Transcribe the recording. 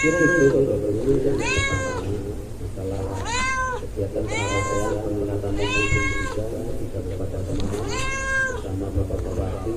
Kira itu Bapak Ibu yang masalah kegiatan pengawasan penggunaan mobil juga kita kepada teman bersama Bapak Bupati